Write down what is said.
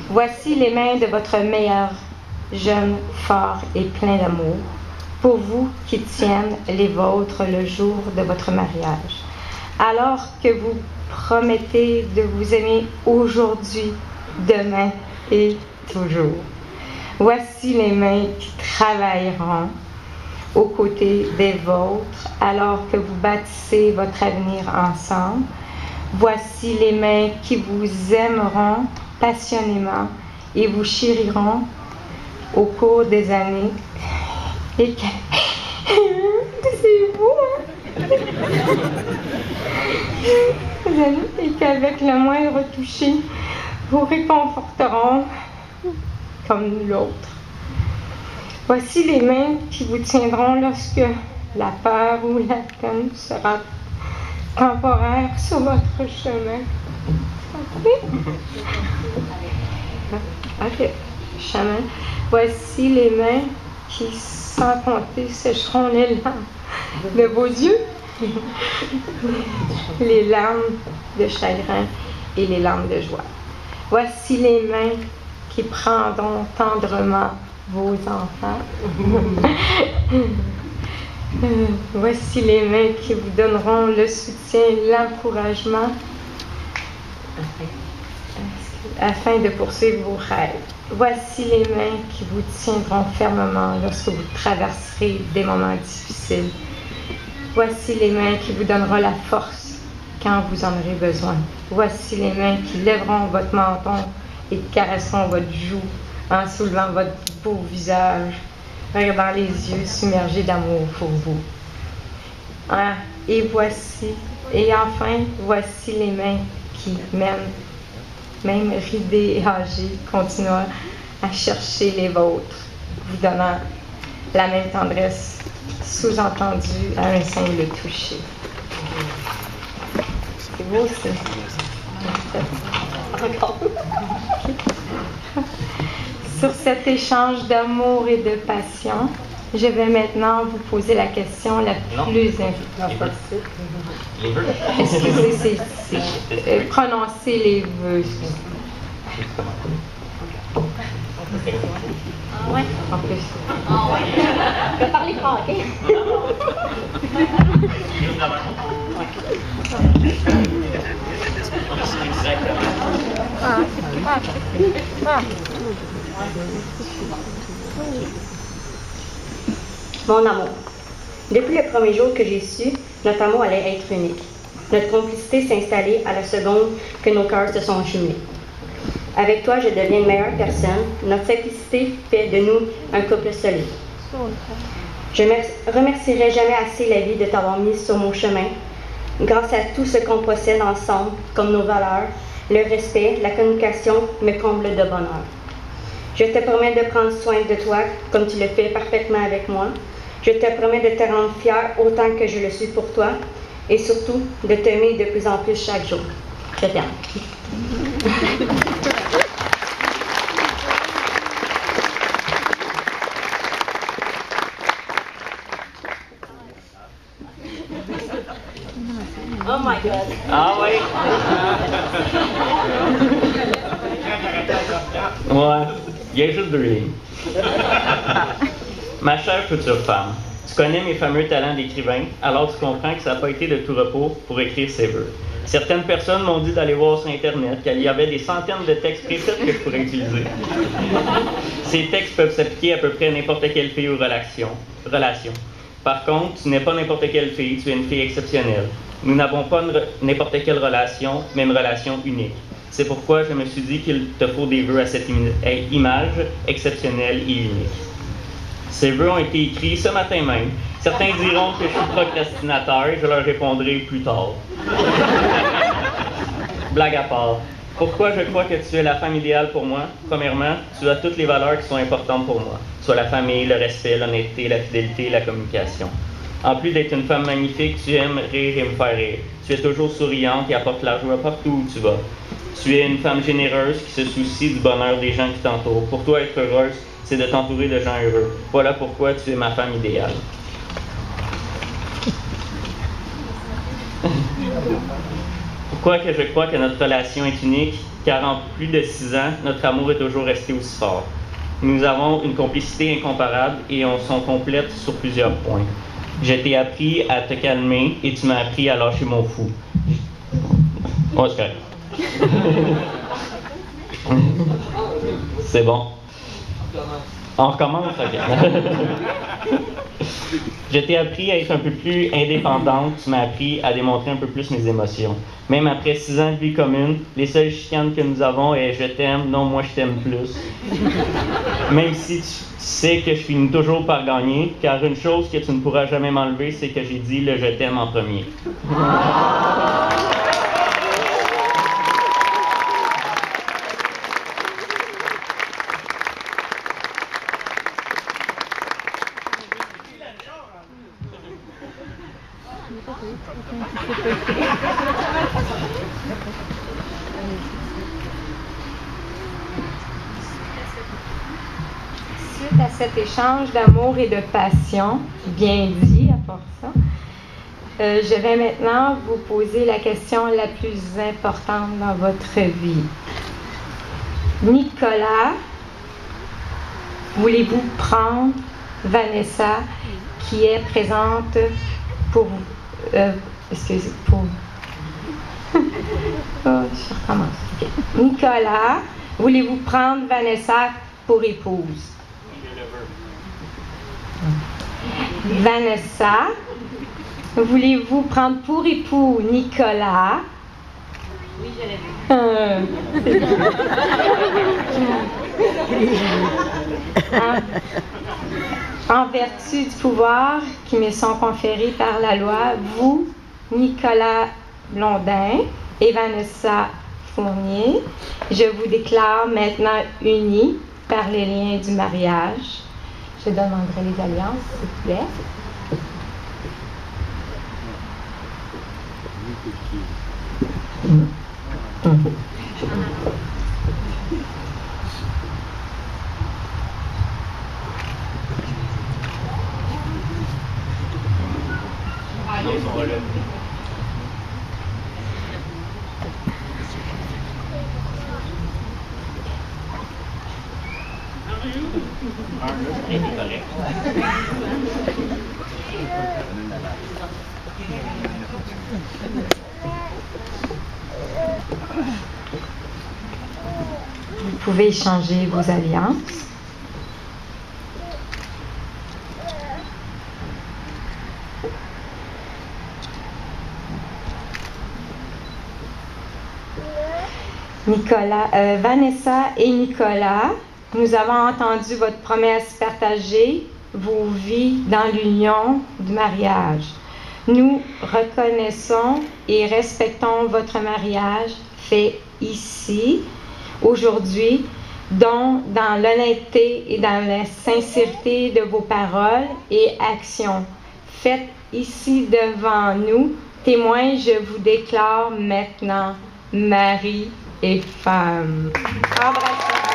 Voici les mains de votre meilleur, jeune, fort et plein d'amour, pour vous qui tiennent les vôtres le jour de votre mariage. Alors que vous promettez de vous aimer aujourd'hui, demain et toujours. Voici les mains qui travailleront aux côtés des vôtres alors que vous bâtissez votre avenir ensemble. Voici les mains qui vous aimeront passionnément et vous chériront au cours des années. Et c'est beau, hein? Et qu'avec le moindre toucher, vous réconforteront comme nul autre. Voici les mains qui vous tiendront lorsque la peur ou la peine sera temporaire sur votre chemin. Ok, chemin. Voici les mains qui, sans compter, sécheront les larmes de vos yeux, les larmes de chagrin et les larmes de joie. Voici les mains qui prendront tendrement vos enfants. Voici les mains qui vous donneront le soutien, l'encouragement afin de poursuivre vos rêves. Voici les mains qui vous tiendront fermement lorsque vous traverserez des moments difficiles. Voici les mains qui vous donneront la force quand vous en aurez besoin. Voici les mains qui lèveront votre menton et caresseront votre joue en soulevant votre beau visage, regardant les yeux submergés d'amour pour vous. Ah, et enfin, voici les mains qui, même ridées et âgées, continuent à chercher les vôtres, vous donnant la même tendresse sous-entendue à un simple toucher. C'est beau, ça. Encore. Sur cet échange d'amour et de passion, je vais maintenant vous poser la question la plus importante. Excusez, c'est prononcer les vœux. Ah ouais? En plus. Ah ouais? Je vais parler fort, OK? Mon amour, depuis le premier jour que j'ai su, notre amour allait être unique. Notre complicité s'est installée à la seconde que nos cœurs se sont jumelés. Avec toi, je deviens une meilleure personne. Notre simplicité fait de nous un couple solide. Je ne remercierai jamais assez la vie de t'avoir mis sur mon chemin. Grâce à tout ce qu'on possède ensemble, comme nos valeurs, le respect, la communication me comble de bonheur. Je te promets de prendre soin de toi comme tu le fais parfaitement avec moi. Je te promets de te rendre fière autant que je le suis pour toi et surtout de t'aimer de plus en plus chaque jour. Je t'aime. Oh my God. Ah oui? Ouais, il y a juste deux lignes. Ma chère future femme, tu connais mes fameux talents d'écrivain, alors tu comprends que ça n'a pas été de tout repos pour écrire ces vœux. Certaines personnes m'ont dit d'aller voir sur Internet qu'il y avait des centaines de textes précis que je pourrais utiliser. Ces textes peuvent s'appliquer à peu près à n'importe quelle fille ou relation. Par contre, tu n'es pas n'importe quelle fille, tu es une fille exceptionnelle. Nous n'avons pas n'importe quelle relation, mais une relation unique. C'est pourquoi je me suis dit qu'il te faut des vœux à cette image exceptionnelle et unique. Ces vœux ont été écrits ce matin même. Certains diront que je suis procrastinateur et je leur répondrai plus tard. Blague à part. Pourquoi je crois que tu es la femme idéale pour moi? Premièrement, tu as toutes les valeurs qui sont importantes pour moi, soit la famille, le respect, l'honnêteté, la fidélité et la communication. En plus d'être une femme magnifique, tu aimes rire et me faire rire. Tu es toujours souriante et apportes la joie partout où tu vas. Tu es une femme généreuse qui se soucie du bonheur des gens qui t'entourent. Pour toi, être heureuse, c'est de t'entourer de gens heureux. Voilà pourquoi tu es ma femme idéale. Pourquoi que je crois que notre relation est unique? Car en plus de 6 ans, notre amour est toujours resté aussi fort. Nous avons une complicité incomparable et on s'en complète sur plusieurs points. Je t'ai appris à te calmer et tu m'as appris à lâcher mon fou. Oh, c'est correct. C'est bon. On recommence, ok. Je t'ai appris à être un peu plus indépendante, tu m'as appris à démontrer un peu plus mes émotions. Même après 6 ans de vie commune, les seules chicanes que nous avons est je t'aime, non moi je t'aime plus. Même si tu sais que je finis toujours par gagner, car une chose que tu ne pourras jamais m'enlever, c'est que j'ai dit le je t'aime en premier. Suite à cet échange d'amour et de passion, bien dit à part ça, je vais maintenant vous poser la question la plus importante dans votre vie. Nicolas, voulez-vous prendre Vanessa qui est présente pour excusez, pour oh, je recommence. Nicolas, voulez-vous prendre Vanessa pour épouse? Vanessa, voulez-vous prendre pour époux Nicolas? Oui, je l'ai vu. En vertu du pouvoir qui me sont conférés par la loi, vous, Nicolas Blondin et Vanessa Fournier, je vous déclare maintenant unis par les liens du mariage. Je demanderai les alliances, s'il vous plaît. Vous pouvez échanger vos alliances. Vanessa et Nicolas, nous avons entendu votre promesse partager vos vies dans l'union du mariage. Nous reconnaissons et respectons votre mariage fait ici, aujourd'hui, dont dans l'honnêteté et dans la sincérité de vos paroles et actions. Faites ici devant nous, témoins, je vous déclare maintenant mari et femme. Embrassez.